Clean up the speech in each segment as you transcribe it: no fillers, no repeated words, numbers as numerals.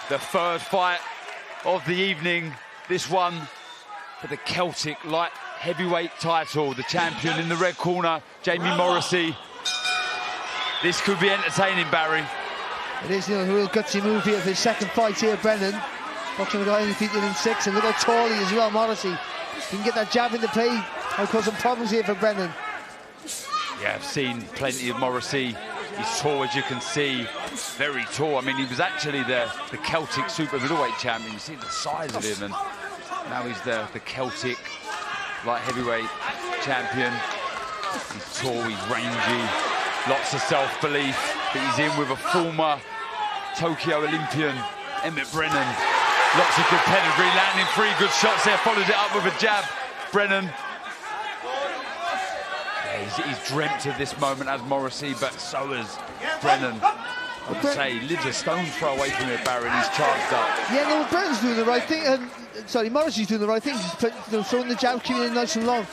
The third fight of the evening. This one for the Celtic Light Heavyweight Title. The champion in the red corner, Jamie Morrissey. This could be entertaining, Barry. It is, a real gutsy move here for his second fight here, Brennan. Boxing a guy only beaten in 6, and look how tall he is as well, Morrissey. He can get that jab into play. I'll cause some problems here for Brennan. Yeah, I've seen plenty of Morrissey. He's tall, as you can see, very tall. I mean, he was actually the Celtic super middleweight champion. You see the size of him, and now he's the Celtic light heavyweight champion. He's tall, he's rangy, lots of self-belief. But he's in with a former Tokyo Olympian, Emmet Brennan. Lots of good pedigree, landing 3 good shots there, followed it up with a jab. Brennan. He's dreamt of this moment as Morrissey, but so has Brennan. I would say he lives a stone's throw away from it, Barry, and he's charged up. Yeah, no, Brennan's doing the right thing. Sorry, Morrissey's doing the right thing. He's throwing the jab, keeping it nice and long.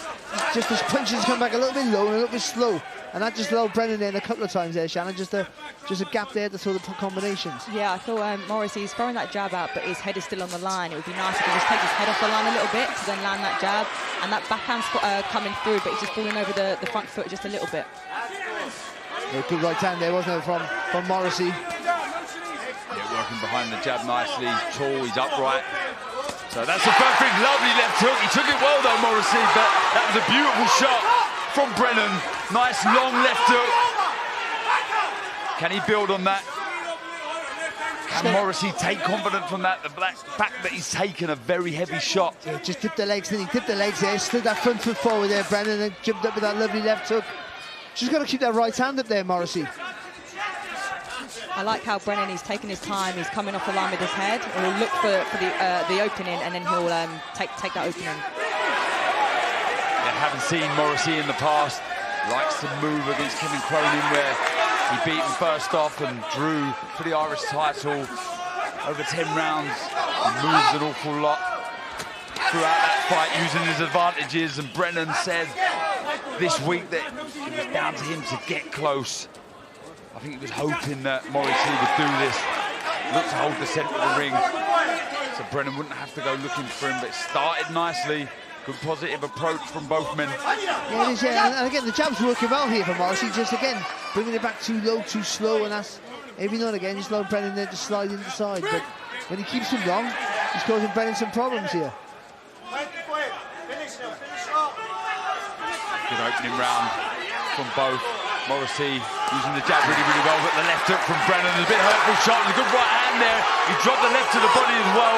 Just his punches come back a little bit low and a little bit slow. And that just allowed Brennan in a couple of times there, Shannon. Just a gap there to throw the combinations. Yeah, I thought Morrissey's throwing that jab out, but his head is still on the line. It would be nice if he just take his head off the line a little bit to then land that jab. And that backhand's coming through, but he's just falling over the front foot just a little bit. Yeah, good right hand there, wasn't it, from Morrissey? Yeah, working behind the jab nicely. He's tall, he's upright. So that's the perfect, lovely left hook. He took it well though, Morrissey, but that was a beautiful shot from Brennan. Nice long left hook. Can he build on that? Can Morrissey take confidence from that? The fact that he's taken a very heavy shot. Yeah, just dipped the legs, then he dipped the legs there, stood that front foot forward there, Brennan, and jumped up with that lovely left hook. Just got to keep that right hand up there, Morrissey. I like how Brennan, he's taking his time, he's coming off the line with his head. He'll look for the opening, and then he'll take that opening. Yeah, haven't seen Morrissey in the past. Likes to move against Kevin Cronin, where he beat him first off and drew for the Irish title over 10 rounds. He moves an awful lot throughout that fight, using his advantages, and Brennan said this week that it was down to him to get close. I think he was hoping that Morrissey would do this, look to hold the centre of the ring, so Brennan wouldn't have to go looking for him, but it started nicely. Good positive approach from both men. Yeah, it is, yeah. And again, the jab's working well here for Morrissey, just again, bringing it back too low, too slow, and that's, every now and again, just allowing Brennan there to slide in the side, but when he keeps him long, he's causing Brennan some problems here. Good opening round from both. Morrissey using the jab really, really well, but the left hook from Brennan is a bit hurtful shot. There's a good right hand there. He dropped the left to the body as well.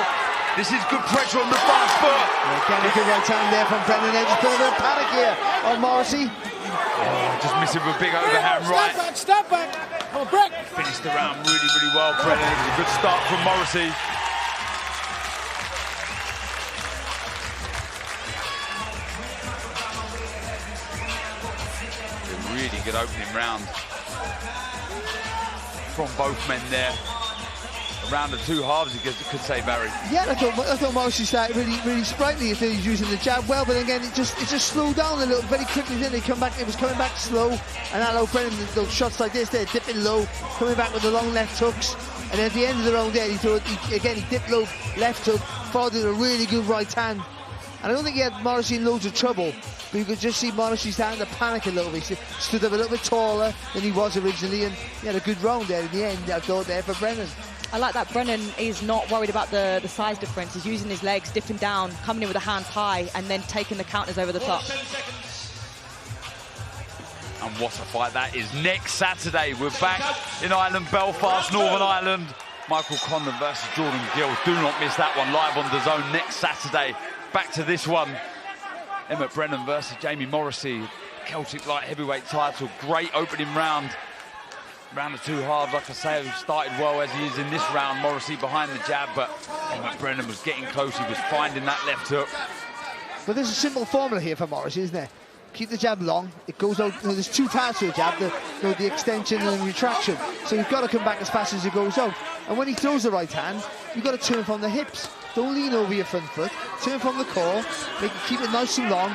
This is good pressure on the front foot. Yeah, again, a good right hand there from Brennan there. Just put a bit of panic here on Morrissey. Oh, just missing with a big overhand right. Step back. Come on, break. Finished the round really, really well, Brennan. It was a good start from Morrissey. Really good opening round from both men there. A round of 2 halves, you could say, Barry. Yeah, I thought Morrissey started really sprightly. If he's using the jab well, but again, it just slowed down a little very quickly. Then it was coming back slow, and that allowed Brennan those shots like this. They're dipping low, coming back with the long left hooks, and at the end of the round there, he dipped low left hook, followed with a really good right hand. And I don't think he had Morrissey in loads of trouble, but you could just see Morrissey starting to panic a little bit. He stood up a little bit taller than he was originally, and he had a good round there in the end, I thought, there for Brennan. I like that Brennan is not worried about the size difference. He's using his legs, dipping down, coming in with a hand high, and then taking the counters over the top. And what a fight that is. Next Saturday, we're back in Ireland, Belfast, Northern Ireland. Michael Conlon versus Jordan Gill. Do not miss that one, live on DAZN next Saturday. Back to this one. Emmet Brennan versus Jamie Morrissey. Celtic Light Heavyweight Title. Great opening round. Round of 2 halves, like I say, he started well as he is in this round. Morrissey behind the jab, but Emmet Brennan was getting close. He was finding that left hook. But there's a simple formula here for Morrissey, isn't there? Keep the jab long. It goes out. There's 2 parts to a jab: the extension and the retraction. So you've got to come back as fast as it goes out. And when he throws the right hand, you've got to turn from the hips. Don't lean over your front foot. Turn from the core. Keep it nice and long.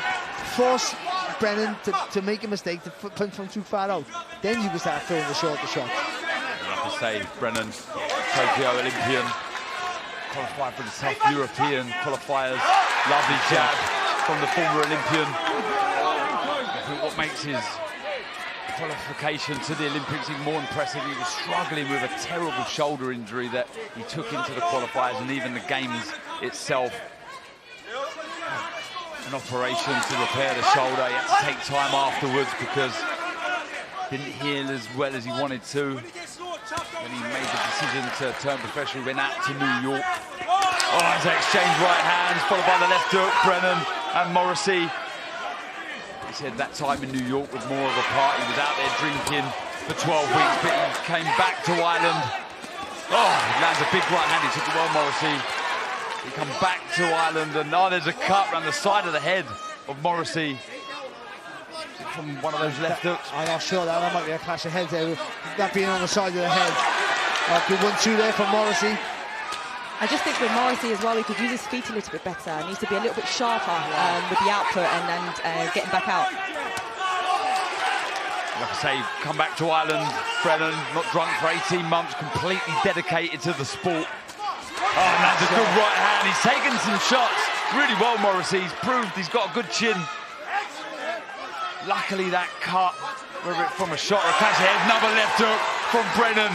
Force Brennan to make a mistake, to punch from too far out. Then you can start throwing the shorter shot. Like I say, Brennan, Tokyo Olympian, qualified for the South European qualifiers. Lovely jab from the former Olympian. I think what makes his qualification to the Olympics even more impressive, he was struggling with a terrible shoulder injury that he took into the qualifiers and even the games itself. An operation to repair the shoulder. He had to take time afterwards because it didn't heal as well as he wanted to. When he made the decision to turn professional, went out to New York. Oh, as they exchange right hands, followed by the left hook, Brennan and Morrissey. He said that time in New York was more of a party. He was out there drinking for 12 weeks, but he came back to Ireland. Oh, he lands a big right hand. He took it well, Morrissey. He come back to Ireland, and now there's a cut around the side of the head of Morrissey from one of those left hooks. I'm not sure that might be a clash of heads there, that being on the side of the head. Good 1-2 there from Morrissey. I just think with Morrissey as well, he could use his feet a little bit better. He needs to be a little bit sharper with the output and getting back out. Like I say, come back to Ireland. Brennan, not drunk for 18 months, completely dedicated to the sport. Oh, and that's a good right hand. He's taken some shots really well, Morrissey. He's proved he's got a good chin. Luckily, that cut, whether it's from a shot or a catch head, another left hook from Brennan.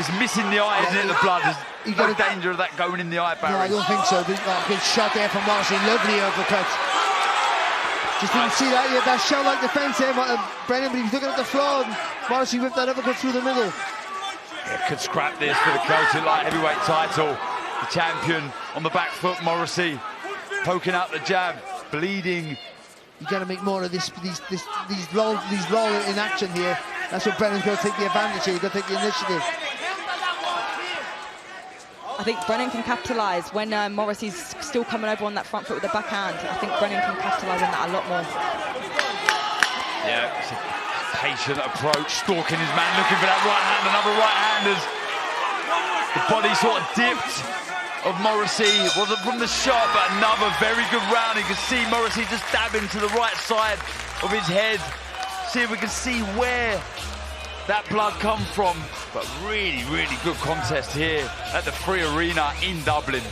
He's missing the eye, isn't it, the blood? There's no danger of that going in the eye, Barry. No, I don't think so. Good shot there from Morrissey. Lovely uppercut. Just didn't see that yet. That shot like defence there, Brennan, but he was looking at the floor. And Morrissey whipped that uppercut through the middle. Yeah, could scrap this for the Celtic Light Heavyweight Title. The champion on the back foot, Morrissey, poking out the jab, bleeding. You got to make more of these roll in action here. That's what Brennan's got to take the advantage here. He's got to take the initiative. I think Brennan can capitalise when Morrissey's still coming over on that front foot with the backhand. I think Brennan can capitalise on that a lot more. Yeah, it's a patient approach, stalking his man, looking for that right hand. Another right hand as the body sort of dipped of Morrissey. It wasn't from the shot, but another very good round. You can see Morrissey just dabbing to the right side of his head. See if we can see where that blood come from. But really, really good contest here at the Free Arena in Dublin.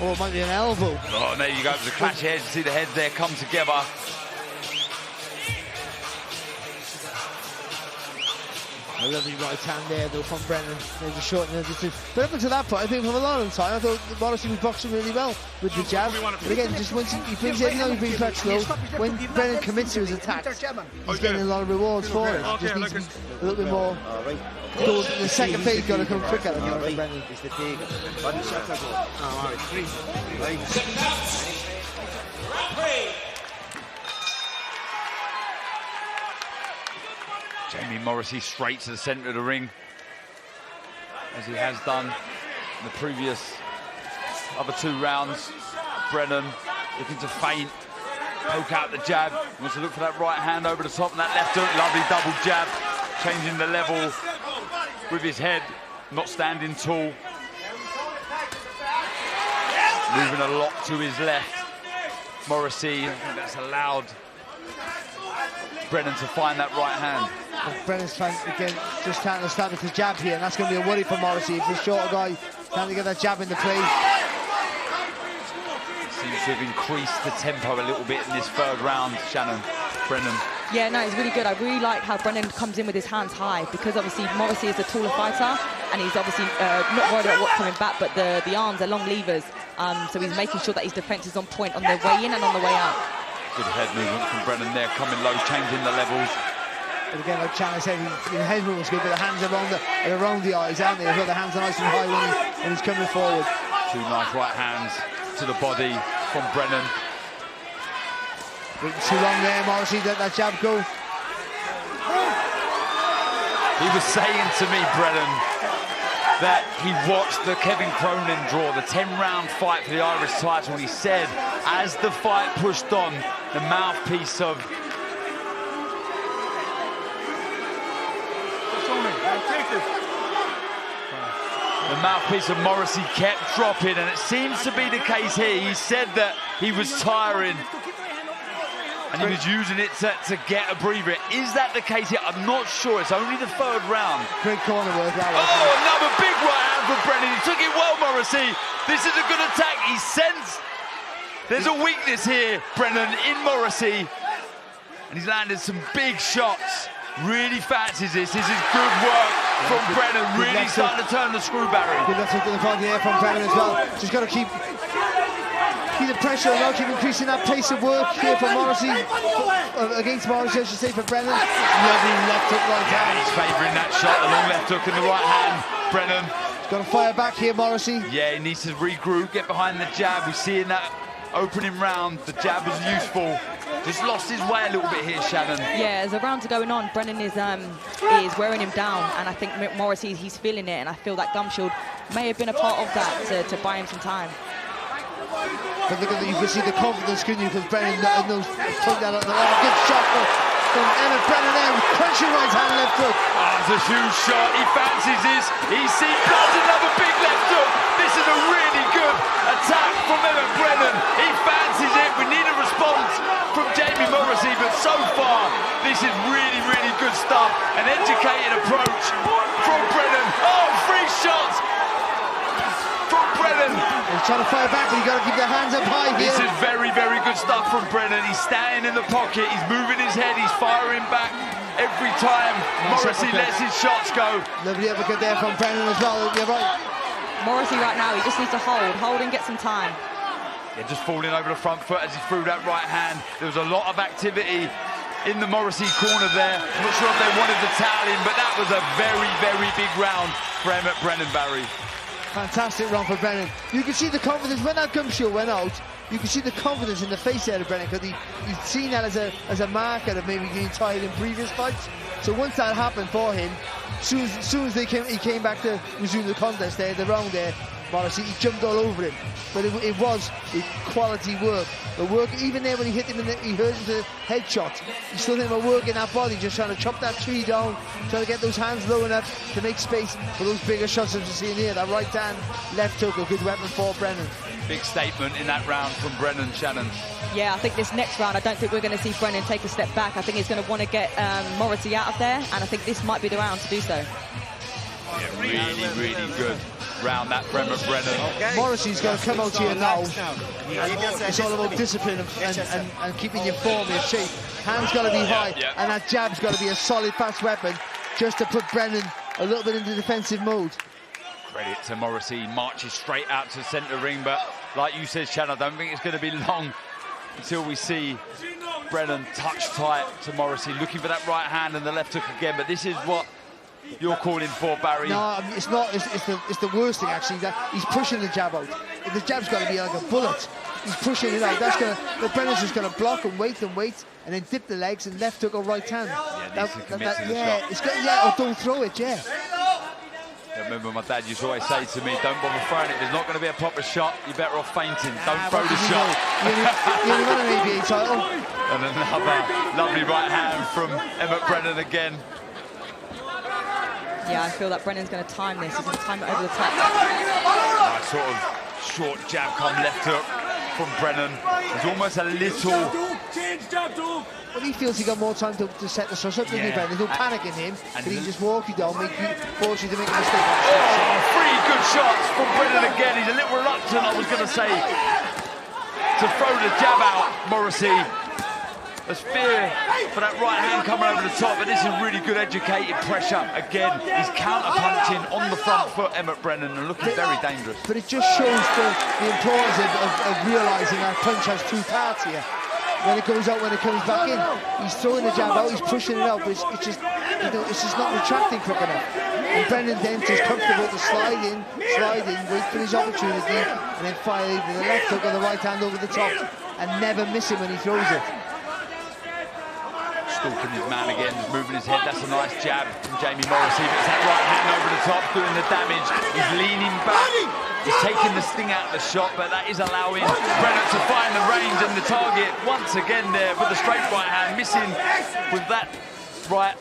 Oh, it might be an elbow. Oh, there you go. There's a clash of heads. You see the heads there come together. A lovely right hand there, though, from Brennan. There's a short and distance. But up until that point, I think from a long time, I thought Morrissey was boxing really well with the jab. But again, just once he brings it, he brings back slow. When Brennan commits to his attacks, he's getting a lot of rewards for it. Just needs to be a little bit more. So the second phase got to come quicker than Brennan. Jamie Morrissey straight to the centre of the ring, as he has done in the previous other 2 rounds. Brennan looking to feint, poke out the jab, wants to look for that right hand over the top, and that left hook, lovely double jab, changing the level with his head, not standing tall. Moving a lot to his left. Morrissey, I think that's allowed Brennan to find that right hand. Brennan's trying again, just trying to establish the jab here, and that's going to be a worry for Morrissey. If the shorter guy trying to get that jab into play. Seems to have increased the tempo a little bit in this 3rd round, Shannon. Brennan. Yeah, no, it's really good. I really like how Brennan comes in with his hands high, because obviously Morrissey is a taller fighter, and he's obviously not worried about what's coming back, but the arms are long levers, so he's making sure that his defence is on point on the way in and on the way out. Good head movement from Brennan there, coming low, changing the levels. But again, like Chandler said, his head movement was good, but the hands are around the eyes, aren't they? As well, the hands are nice and high when he's coming forward. 2 nice right hands to the body from Brennan. Waiting too long there, Morrissey, let that jab go. He was saying to me, Brennan, that he watched the Kevin Cronin draw, the 10-round fight for the Irish title, and he said, as the fight pushed on, the mouthpiece of The mouthpiece of Morrisy kept dropping, and it seems to be the case here. He said that he was tiring, and he was using it to get a breather. Is that the case here? I'm not sure. It's only the third round. Great corner work, that was. Oh, another big right hand from Brennan. He took it well, Morrissey. This is a good attack. He sensed there's a weakness here, Brennan, in Morrissey. And he's landed some big shots. Really fancies this. This is good work from Brennan. Really starting to turn the screw, Barry. Good left hook to the front of the air from Brennan as well. Just got to keep the pressure on, keep increasing that pace of work here for Morrissey. Against Morrissey, I should say, for Brennan. Lovely left hook right hand. He's favouring that shot, the long left hook in the right hand. Brennan. He's got to fire back here, Morrissey. Yeah, he needs to regroup, get behind the jab. We see in that opening round, the jab was useful. Just lost his way a little bit here, Shannon. Yeah, as the rounds are going on, Brennan is wearing him down, and I think Morrissey, he's feeling it, and I feel that gum shield may have been a part of that to buy him some time. But look at that, you can see the confidence, couldn't you? Because Brennan knows, took that up. Good shot from Emmet Brennan there, with crunching right hand left hook. Oh, it's a huge shot. He fancies this. He sees that's another big left hook. This is a really good attack from Emmet Brennan. He fancies it. We need a response from Jamie Morrissey, but so far this is really, really good stuff. An educated approach from Brennan. Oh, 3 shots from Brennan. He's trying to fire back, but you got to keep their hands up high here. This is very, very good stuff from Brennan. He's standing in the pocket. He's moving his head. He's firing back every time Morrissey lets his shots go. Lovely uppercut there from Brennan as well. You're right. Morrissey right now, he just needs to hold and get some time. Yeah, just falling over the front foot as he threw that right hand. There was a lot of activity in the Morrissey corner there. I'm not sure if they wanted to towel him, but that was a very, very big round for Emmet Brennan, Barry. Fantastic run for Brennan. You can see the confidence when that gum shield went out. You can see the confidence in the face there of Brennan, because he's seen that as a marker of maybe getting tired in previous fights. So once that happened for him, as soon as he came back to resume the contest there, the round there, Morrissey, he jumped all over him. But it was quality work. The work, even there when he hit him, he hurt him to the headshot. He still hit him a work in that body, just trying to chop that tree down, trying to get those hands low enough to make space for those bigger shots as you see in here. That right hand, left hook, a good weapon for Brennan. Big statement in that round from Brennan, Shannon. Yeah, I think this next round, I don't think we're going to see Brennan take a step back. I think he's going to want to get Morrissey out of there, and I think this might be the round to do so. Yeah, really, really good round that Brennan. Okay. Morrissey's got to come out here now. It's all about discipline and keeping your form, your shape. Hands got to be high, and that jab's got to be a solid, fast weapon just to put Brennan a little bit into defensive mode. Credit to Morrissey, marches straight out to the centre ring, but like you said, Shannon, I don't think it's going to be long until we see Brennan touch tight to Morrissey, looking for that right hand and the left hook again. But this is what you're calling for, Barry. No, it's not. It's the worst thing, actually. That he's pushing the jab out. The jab's got to be like a bullet. He's pushing it out. The Brennan's just going to block and wait, and then dip the legs and left hook or right hand. Yeah, or don't throw it. Yeah. I remember my dad used to always say to me, don't bother throwing it. There's not going to be a proper shot. You're better off fainting. Don't throw the shot. You only won an ABA title. And another lovely right hand from Emmet Brennan again. Yeah, I feel that Brennan's going to time this. He's going to time it over the top. Nice sort of short jab come left hook from Brennan. It's almost a little... Well, he feels he got more time to set the shots up, doesn't he, Brennan? There's no panic in him, but he just walk you down, force you to make a mistake. Oh, 3 good shots from Brennan again. He's a little reluctant, I was going to say, to throw the jab out, Morrissey. There's fear for that right hand coming over the top, but this is really good educated pressure. Again, he's counter-punching on the front foot, Emmet Brennan, and looking very dangerous. But it just shows the importance of realising that punch has 2 parts here. When it goes out, when it comes back in, he's throwing the jab out, he's pushing it out, but it's just not retracting quick enough. And Brennan then is comfortable to slide in, wait for his opportunity, and then fire either the left hook or the right hand over the top, and never miss him when he throws it. Stalking his man again, just moving his head. That's a nice jab from Jamie Morrissey, but it's that right hand over the top doing the damage. He's leaning back, he's taking the sting out of the shot, but that is allowing Brennan to find the range and the target once again there with the straight right hand, missing with that right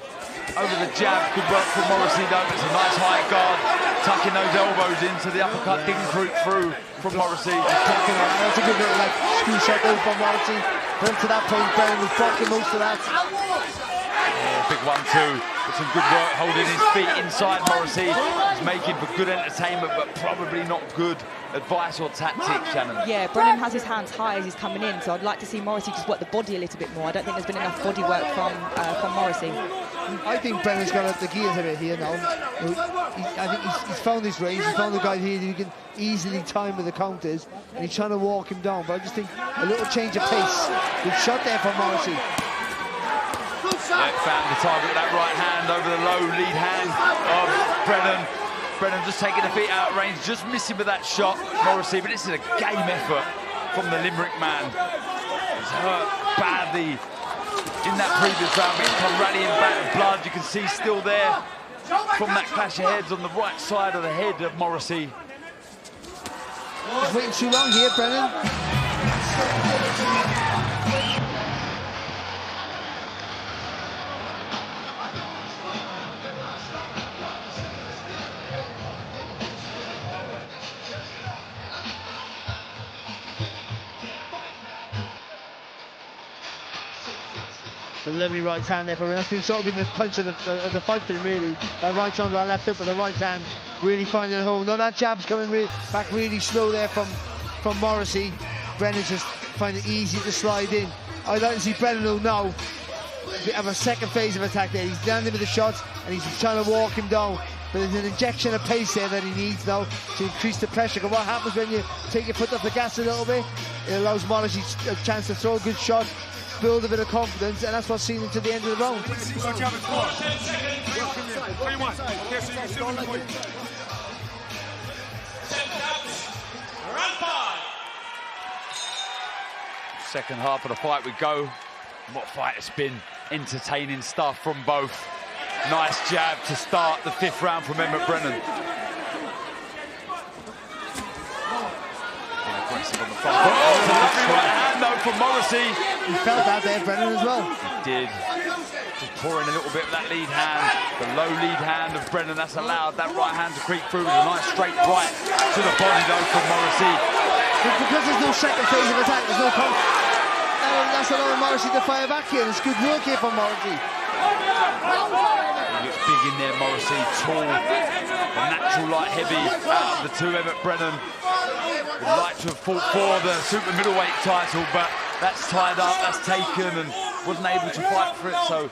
over the jab. Good work from Morrisy though. It's a nice high guard, tucking those elbows into the uppercut. Didn't creep through from Morrisy. That's a good little like screw shot there from Morrisy. But to that point, Brennan was blocking most of that. Yeah, big 1-2. But some good work holding his feet inside Morrisy. He's making for good entertainment, but probably not good advice or tactics, Shannon. Yeah, Brennan has his hands high as he's coming in, so I'd like to see Morrisy just work the body a little bit more. I don't think there's been enough body work from Morrisy. I think Brennan's got up the gears a bit here now. I think he's found his range. He's found a guy here who can easily time with the counters, and he's trying to walk him down. But I just think a little change of pace. Good shot there from Morrisy. Yeah, found the target with that right hand over the low lead hand of Brennan. Brennan just taking the feet out of range, just missing with that shot, Morrisy. But this is a game effort from the Limerick man. He's hurt badly in that previous round, but he's come rallying back. Blood, you can see still there from that clash of heads on the right side of the head of Morrisy. He's waiting too long here, Brennan. The lovely right hand there for him. That's been sort of been the punch of the fight for him, really. That right shoulder, that left hook, but the right hand really finding a hole. No, that jab's coming back really slow there from Morrisy. Brennan just finding it easy to slide in. I'd like to see Brennan now have a second phase of attack there. He's landing with the shots and he's trying to walk him down. But there's an injection of pace there that he needs now to increase the pressure. Because what happens when you take your foot off the gas a little bit? It allows Morrisy a chance to throw a good shot, build a bit of confidence, and that's what's seen him to the end of the round. Second half of the fight we go. What fight it's been. Entertaining stuff from both. Nice jab to start the fifth round from Emmet Brennan. Aggressive on the front. Oh, it's a lovely right hand though from Morrisy. He felt that there, Brennan, as well. He did. Just pouring a little bit of that lead hand. The low lead hand of Brennan, that's allowed that right hand to creep through with a nice straight right to the body though from Morrisy. Because there's no second phase of attack, there's no that's allowing Morrisy to fire back here. It's good work here from Morrisy. He looks big in there, Morrisy, tall, a natural light heavy out of the two. Emmet Brennan would like to have fought for the super middleweight title, but that's tied up, that's taken, and wasn't able to fight for it. So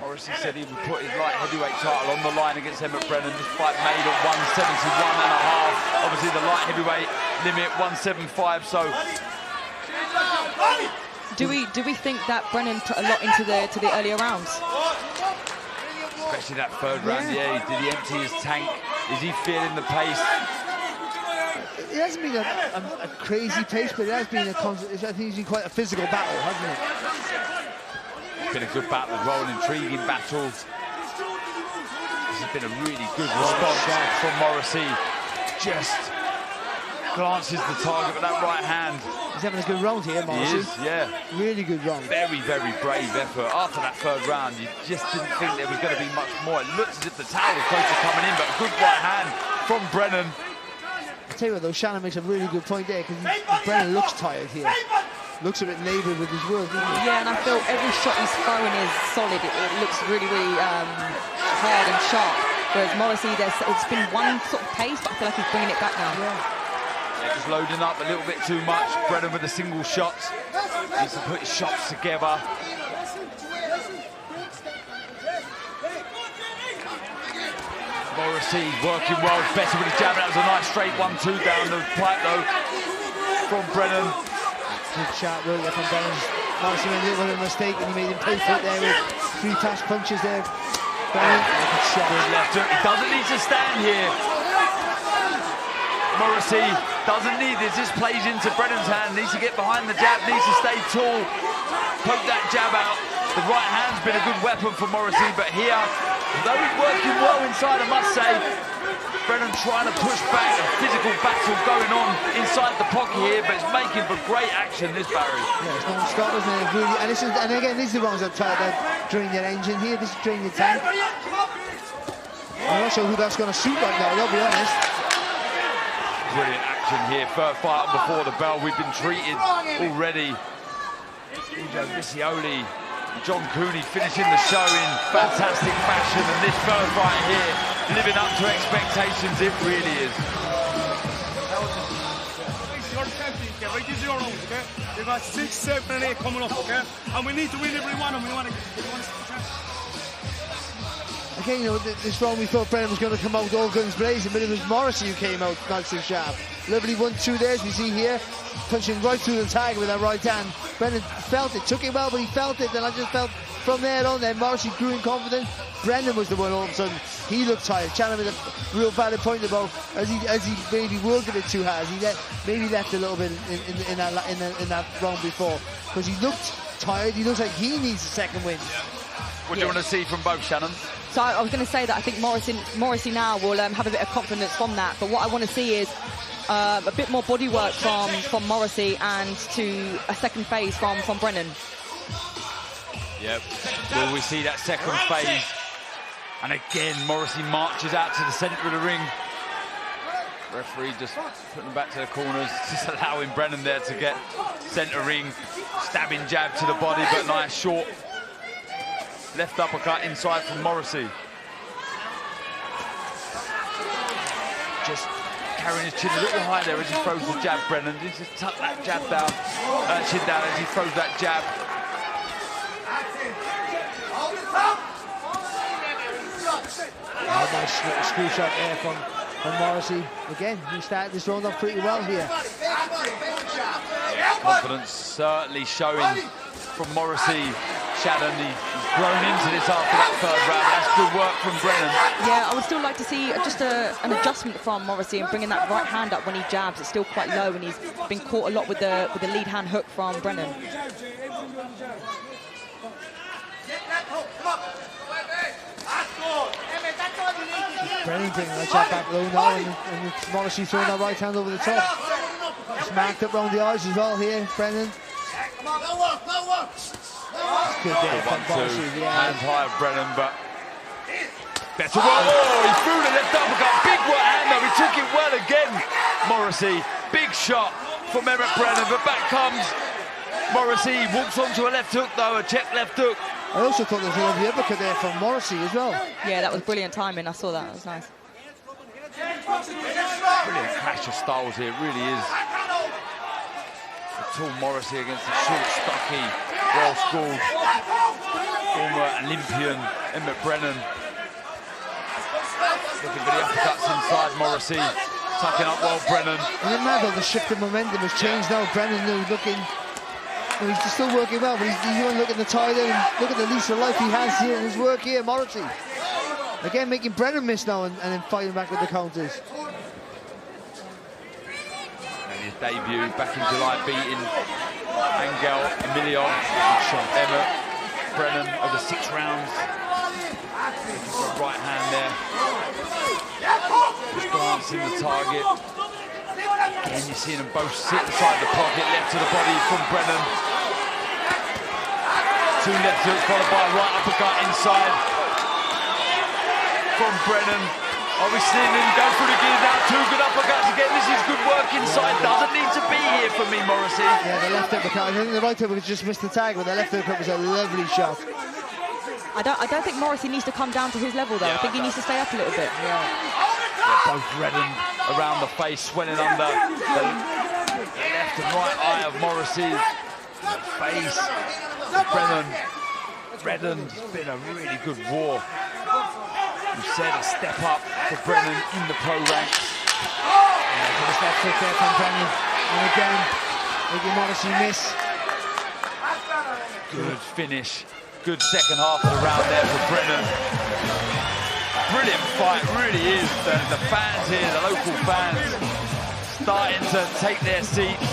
Morrisy said he would put his light heavyweight title on the line against Emmet Brennan. This fight made at 171.5. Obviously the light heavyweight limit 175. So do we think that Brennan put a lot into the earlier rounds? especially that third round, yeah, did he empty his tank? Is he feeling the pace? It hasn't been a crazy pace, but it has been I think it's been quite a physical battle, hasn't it? It's been a good battle as well, an intriguing battle. This has been a really good response from Morrisy. Just glances the target with that right hand. He's having a good round here, Morrisy. He is, yeah. Really good round. Very, very brave effort. After that third round, you just didn't think there was going to be much more. It looks as if the towel was close to coming in, but a good right hand from Brennan. I tell you what, though, Shannon makes a really good point there, because Brennan looks tired here. Looks a bit laboured with his work, doesn't he? Yeah, and I feel every shot he's throwing is solid. It looks really, really hard and sharp. Whereas Morrisy, it's been one sort of pace, but I feel like he's bringing it back now. Yeah, just loading up a little bit too much. Brennan with the single shots. Needs to put his shots together. Morrisy working well, better with his jab. That was a nice straight 1-2 down the pipe though from Brennan. Good shot, really, from Brennan. Morrisy made a little bit of a mistake and he made him pay for it there with 3 fast punches there. Brennan, good shot. Good left hook. He doesn't need to stand here. Morrisy doesn't need this. This plays into Brennan's hand. Needs to get behind the jab. Needs to stay tall. Poke that jab out. The right hand's been a good weapon for Morrisy, but here, though he's working well inside, I must say, Brennan trying to push back, a physical battle going on inside the pocket here, but it's making for great action, this Barry. Yeah, it's non-stop, isn't it? Really, and again, these are the ones I've tried about drain your engine here. This is drain your tank. I'm not sure who that's going to suit right now, I'll be honest. Brilliant action here. First fight on before the bell. We've been treated already. Vicioli, John Cooney finishing the show in fantastic fashion, and this first fight here living up to expectations. It really is. They've got 6, 7, and 8 coming up, okay? And we need to win every one, and we want to. Again, you know, this round we thought Brennan was going to come out all guns blazing, but it was Morrissey who came out nice and sharp. Lovely 1-2 there, as we see here, punching right through the tag with that right hand. Brennan felt it, took it well, but he felt it, and I just felt from there on then Morrissey grew in confidence. Brennan was the one all of a sudden, he looked tired. Chandler made a real valid point about as he maybe worked a bit too hard, he maybe left a little bit in that round before, because he looked tired, he looks like he needs a second win. What do you want to see from both, Shannon? So I was going to say that I think Morrissey now will have a bit of confidence from that. But what I want to see is a bit more body work from Morrissey and to a second phase from Brennan. Yep. Will we see that second phase? And again, Morrissey marches out to the centre of the ring. Referee just putting him back to the corners, just allowing Brennan there to get centre ring. Stabbing jab to the body, but nice short left uppercut inside from Morrissey. Just carrying his chin a little high there as he throws the jab, Brennan. Just tuck that jab down, chin down as he throws that jab. Oh, nice little screw shot there from Morrissey. Again, he started this round off pretty well here. Confidence certainly showing from Morrissey. Shannon, he's grown into this after that third round. That's good work from Brennan. Yeah, I would still like to see just an adjustment from Morrissey and bringing that right hand up when he jabs. It's still quite low, and he's been caught a lot with the lead hand hook from Brennan. Brennan bringing that jab back low now, and it's Morrissey throwing that right hand over the top. It's marked up around the eyes as well here, Brennan. Good there from Morrissey, yeah. Hands high of Brennan, but better work. Oh, he threw the left uppercut. Big work hand though. He took it well again, Morrissey. Big shot from Emmet Brennan, but back comes Morrissey. Walks onto a left hook though, a check left hook. I also thought there was a lovely uppercut there from Morrissey as well. Yeah, that was brilliant timing. I saw that. That was nice. Brilliant clash of styles here. It really is. The tall Morrissey against the short, stocky, well-schooled former Olympian Emmet Brennan. Looking for the uppercuts inside Morrissey. Tucking up well Brennan. And then now the shift of momentum has changed now. Brennan now looking, well, he's still working well, but he's even looking the title and look at the lease of life he has here in his work here, Morrissey. Again, making Brennan miss now and then fighting back with the counters. His debut back in July, beating Angel Emilio, Emmet Brennan over 6 rounds. Looking for a right hand there. Just glancing the target. Again, you're seeing them both sit inside the pocket, left to the body from Brennan. 2 left hooks followed by a right uppercut inside from Brennan. Are we seeing him go through the gears now? 2 good uppercuts again. This is good work inside. Doesn't need to be here for me, Morrissey. Yeah, the left uppercut. I think the right uppercut just missed the tag, but the left uppercut was a lovely shot. I don't think Morrissey needs to come down to his level though. I think he needs to stay up a little bit. Yeah, both reddened around the face, swelling under the left and right eye of Morrissey. The face, Brennan reddened. It's been a really good war. You said a step up for Brennan in the pro ranks. Yeah, good step foot there from Brennan. And again, making Morrissey miss. Good finish. Good second half of the round there for Brennan. Brilliant fight, really is. The fans here, the local fans, starting to take their seats,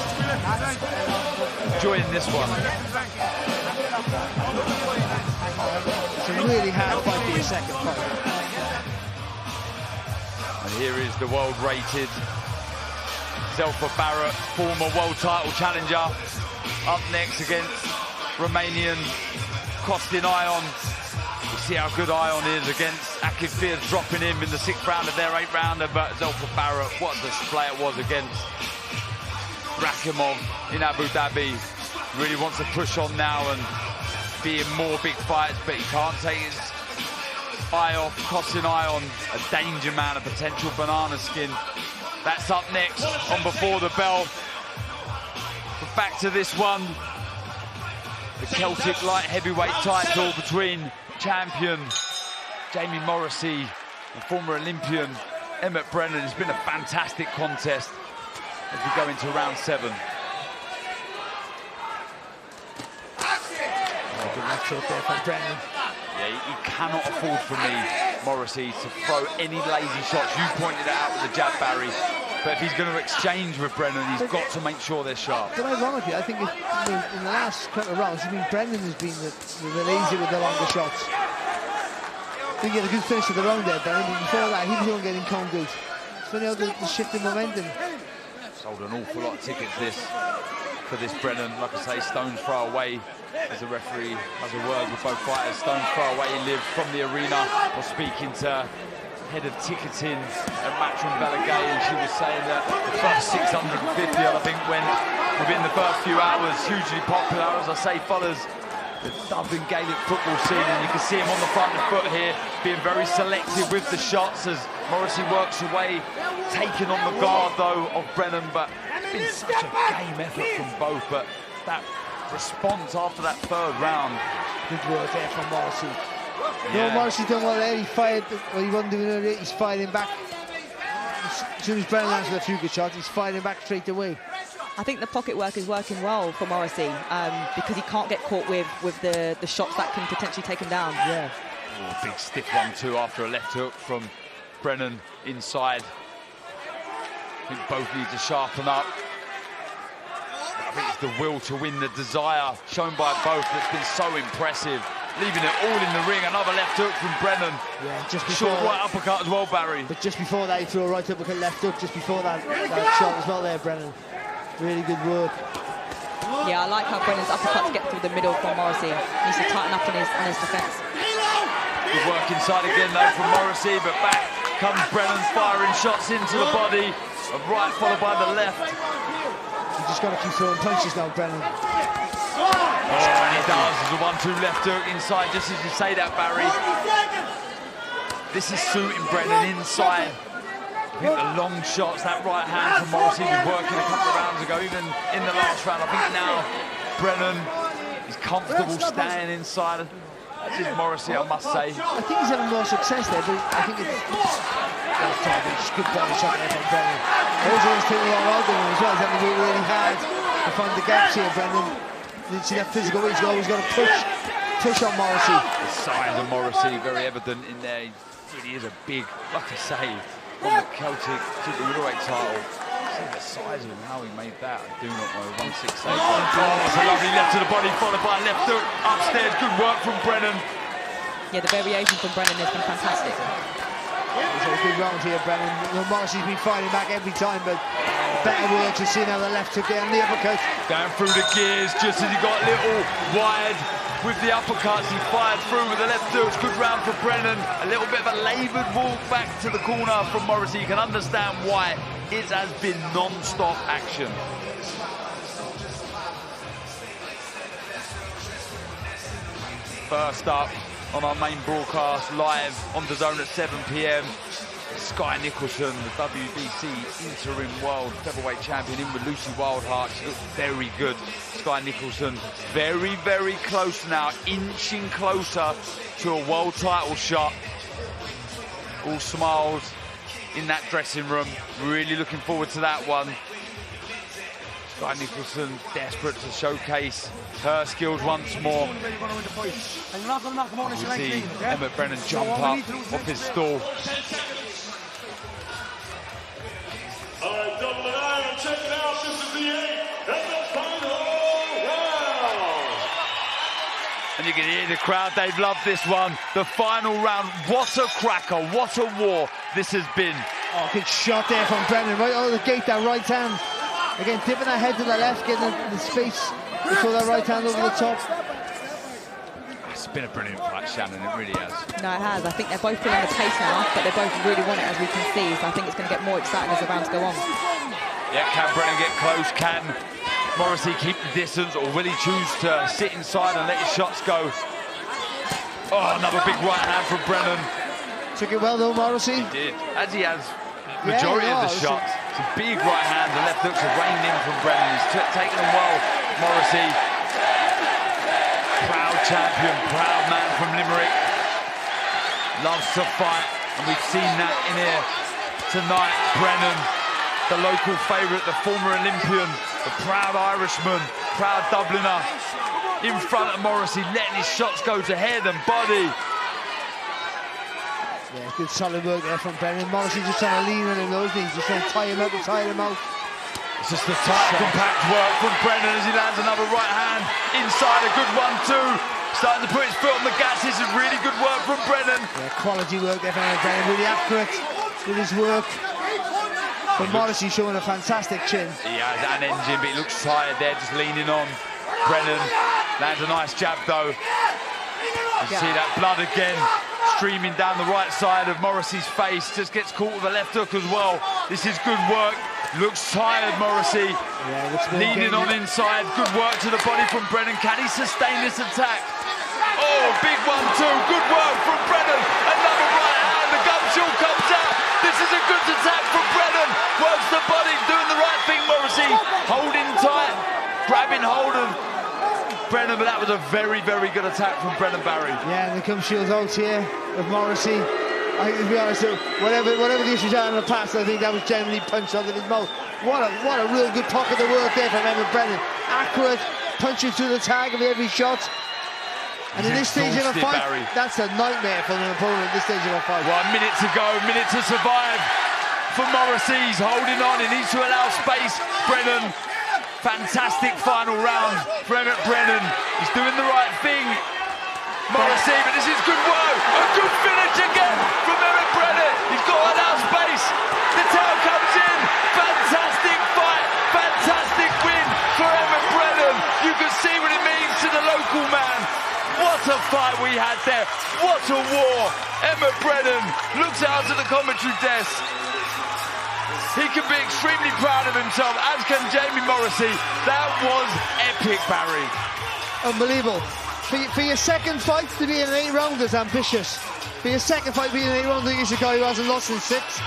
enjoying this one. It's a really hard fight for your second fight. And here is the world-rated Zelfa Barrett, former world title challenger, up next against Romanian Costin Ion. You see how good Ion is against Akif Fears, dropping him in the 6th round of their 8th rounder, but Zelfa Barrett, what a display it was against Rakhimov in Abu Dhabi. Really wants to push on now and be in more big fights, but he can't take his eye off Costin Ion, a danger man, a potential banana skin. That's up next on Before the Bell. But back to this one. The Celtic Light Heavyweight Title between champion Jamie Morrissey and former Olympian Emmet Brennan. It's been a fantastic contest as we go into round 7. Good left hook there from Brennan. Yeah, he cannot afford for me, Morrissey, to throw any lazy shots. You pointed it out with the jab, Barry. But if he's going to exchange with Brennan, he's got to make sure they're sharp. But ironically, I think in the last couple of rounds, Brennan has been the lazy with the longer shots. Didn't get a good finish of the round there, Brennan, but before that, he was going getting congas. It's funny how the shift in momentum. Sold an awful lot of tickets for this Brennan. Like I say, stone's throw away as the referee has a word with both fighters. Stone's throw away live from the arena. Or speaking to head of ticketing at Matchroom Balagay, and she was saying that the first 650, I think, went within the first few hours, hugely popular. As I say, follows the Dublin Gaelic football scene, and you can see him on the front foot here, being very selective with the shots as Morrissey works away, taking on the guard, though, of Brennan. But it's been such a game effort from both, but that response after that 3rd round. Good work there from Morrissey. Yeah. No, Morrissey's done well there. He fired, well, he wasn't doing it, he's firing back. As soon as Brennan lands with a few good shots, he's firing back straight away. I think the pocket work is working well for Morrissey because he can't get caught with the shots that can potentially take him down. Yeah. Oh, big stiff 1-2 after a left hook from Brennan inside. I think both need to sharpen up. I think it's the will to win, the desire shown by both that's been so impressive. Leaving it all in the ring. Another left hook from Brennan. Yeah, just before, short right uppercut as well, Barry. But just before that, he threw a right uppercut left hook. Just before that shot as well there, Brennan. Really good work. Yeah, I like how Brennan's uppercuts get through the middle from Morrissey. He needs to tighten up on his defence. Good work inside again, though, from Morrissey, but back comes Brennan, firing shots into the body. A right followed by the left. You just got to keep throwing punches now, Brennan. Oh, and he does. There's a 1-2 left hook inside, just as you say that, Barry. This is suiting Brennan inside. I think the long shots, that right hand from Morrissey was working a couple of rounds ago, even in the last round. I think now Brennan is comfortable staying inside. This is Morrissey, I must say. I think he's having more success there, but I think it's good body shot there from Brennan. Also, he's taking a long road there as well. He's having to work really hard to find the gaps here, Brennan. You see that physical weight, he's always got to push on Morrissey. The size of Morrissey, very evident in there. He really is a big, like I say, on the Celtic super middleweight title. See the size of him, how he made that, I do not know. 168. Oh, it's a lovely left to the body, followed by a left hook upstairs. Good work from Brennan. Yeah, the variation from Brennan has been fantastic. He's had a good round here, Brennan. Morrissey's been fighting back every time, but better work. You've seen how the left hook there and the uppercut. Going through the gears, just as he got a little wide with the uppercuts, he fired through with the left hooks. Good round for Brennan. A little bit of a laboured walk back to the corner from Morrissey. You can understand why. It has been non-stop action. First up on our main broadcast, live on DAZN at 7 p.m. Sky Nicholson, the WBC interim world featherweight champion, in with Lucy Wildheart. She looks very good. Sky Nicholson very, very close now, inching closer to a world title shot. All smiles in that dressing room. Really looking forward to that one. Sky Nicholson desperate to showcase her skills once more. We see Emmet Brennan jump up off his stool. All right, gentlemen, check it out. This is the 8th and the final round. And you can hear the crowd, they've loved this one. The final round, what a cracker, what a war this has been. Oh, good shot there from Brennan, right out of the gate, that right hand. Again, dipping that head to the left, getting the space to throw that right hand over the top. It's been a brilliant fight, Shannon, it really has. No, it has. I think they're both feeling the pace now, but they both really want it, as we can see. So I think it's going to get more exciting as the rounds go on. Yeah, can Brennan get close? Can Morrissey keep the distance, or will he choose to sit inside and let his shots go? Oh, another big right hand from Brennan. Took it well though, Morrissey. He did, as he has majority of the shots. It's a big right hand, the left hooks have rained in from Brennan. He's taken them well, Morrissey. Proud champion, proud man from Limerick. Loves to fight, and we've seen that in here tonight. Brennan, the local favourite, the former Olympian, the proud Irishman, proud Dubliner, in front of Morrissey, letting his shots go to head and body. Yeah, good solid work there from Brennan. Morrissey just trying to lean on him, those knees, just trying to tie him up and tire him out. It's just the tight, compact work from Brennan as he lands another right hand inside, a good 1-2. Starting to put his foot on the gas. This is really good work from Brennan. Yeah, quality work there from Brennan, really accurate with his work. But Morrissey showing a fantastic chin. He has an engine, but he looks tired there, just leaning on. Brennan lands a nice jab though. You see that blood again streaming down the right side of Morrissey's face. Just gets caught with a left hook as well. This is good work. Looks tired, Morrissey. Yeah, leaning on inside. Good work to the body from Brennan. Can he sustain this attack? Oh, big 1-2. Good work from Brennan. Another right hand. The gum shield comes out. This is a good attack from Brennan. Works the body, doing the right thing, Morrissey. Holding tight, grabbing hold of Brennan, but that was a very, very good attack from Brennan Barry. Yeah, and the gum shield's out here with Morrissey. I think, to be honest, whatever the issues are in the past, I think that was generally punched out of his mouth. What a real good pocket of work there from Emmet Brennan. Accurate, punching through the tag of every shot. And in this stage of a fight, Barry, that's a nightmare for an opponent at this stage of a fight. 1 minute to go, minute to survive for Morrissey. He's holding on, he needs to allow space. Brennan, fantastic final round for Emmet Brennan. He's doing the right thing. Morrissey, but this is good work. A good finish again from Emmet Brennan. He's got to allow space. The tail comes in. Fantastic fight. Fantastic win for Emmet Brennan. You can see what it means to the local man. What a fight we had there. What a war. Emmet Brennan looks out at the commentary desk. He can be extremely proud of himself, as can Jamie Morrissey. That was epic, Barry. Unbelievable. For your second fight to be in an 8-round is ambitious. For your second fight to be in an 8-round against a guy who hasn't lost in 6,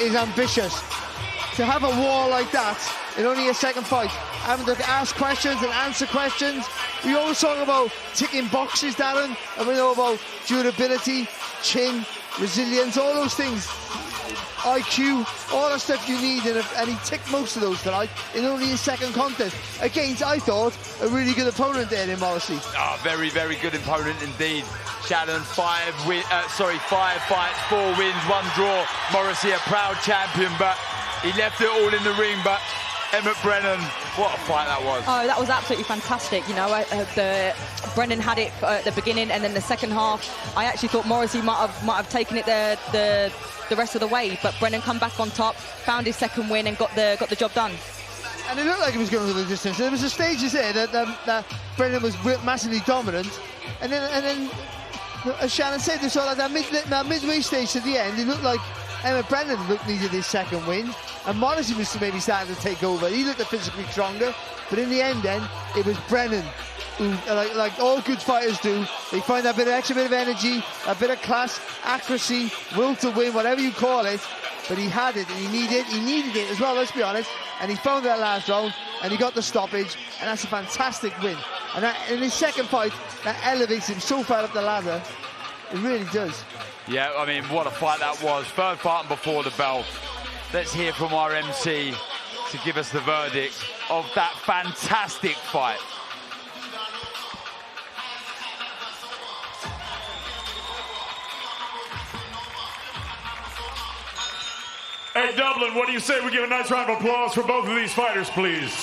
is ambitious. To have a war like that in only a second fight, having to ask questions and answer questions. We always talk about ticking boxes, Darren, and we know about durability, chin, resilience, all those things. IQ, all the stuff you need, and he ticked most of those tonight in only his second contest against, I thought, a really good opponent there in Morrissey. Oh, very, very good opponent indeed. Shannon, 5 fights, 4 wins, 1 draw. Morrissey, a proud champion, but he left it all in the ring. But Emmet Brennan, what a fight that was. Oh, that was absolutely fantastic. You know, Brennan had it at the beginning, and then the second half, I actually thought Morrissey might have taken it the rest of the way, but Brennan come back on top, found his second win, and got the job done. And it looked like he was going to the distance. There was a stages there that Brennan was massively dominant, and then as Shannon said, they saw that midway stage to the end, it looked like Emmet Brennan needed his second win, and Morrissey was maybe starting to take over. He looked physically stronger, but in the end then, it was Brennan who, like all good fighters do, they find that extra bit of energy, a bit of class, accuracy, will to win, whatever you call it, but he had it, and he needed it as well, let's be honest, and he found that last round, and he got the stoppage, and that's a fantastic win. And that, in his second fight, that elevates him so far up the ladder. It really does. Yeah, I mean, what a fight that was. Third fight before the bell. Let's hear from our MC to give us the verdict of that fantastic fight. Hey, Dublin, what do you say we give a nice round of applause for both of these fighters, please?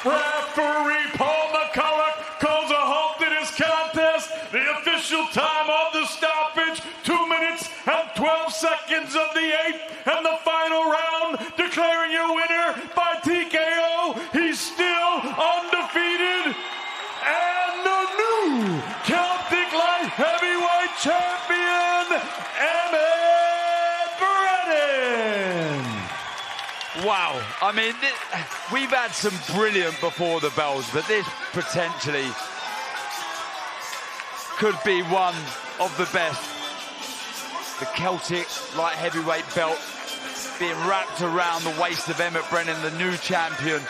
Referee Paul McCulloch calls a halt to this contest. The official time of the stoppage, 2 minutes 8th and the final round, declaring your winner by TKO. He's still undefeated. And the new Celtic Light Heavyweight Champion, Emmet Brennan. Wow. I mean, we've had some brilliant before the bells, but this potentially could be one of the best. The Celtic Light Heavyweight belt being wrapped around the waist of Emmet Brennan, the new champion.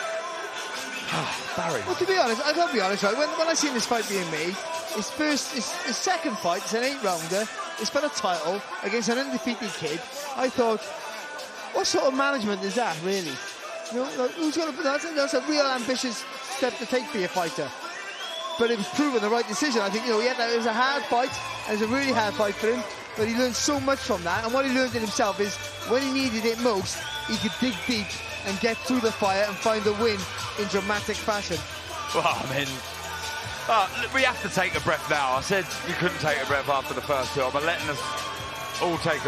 Barry. Well, to be honest, I gotta be honest, right? When I seen this fight being made, his second fight, it's an 8-rounder, it's for the title against an undefeated kid. I thought, what sort of management is that, really? You know, like, who's gonna? That's a real ambitious step to take for your fighter. But it was proven the right decision. I think, you know, it was a hard fight, and it was a really hard fight for him. But he learned so much from that, and what he learned in himself is when he needed it most, he could dig deep and get through the fire and find the win in dramatic fashion. Well, I mean, we have to take a breath now. I said you couldn't take a breath after the first two. I'm letting us all take a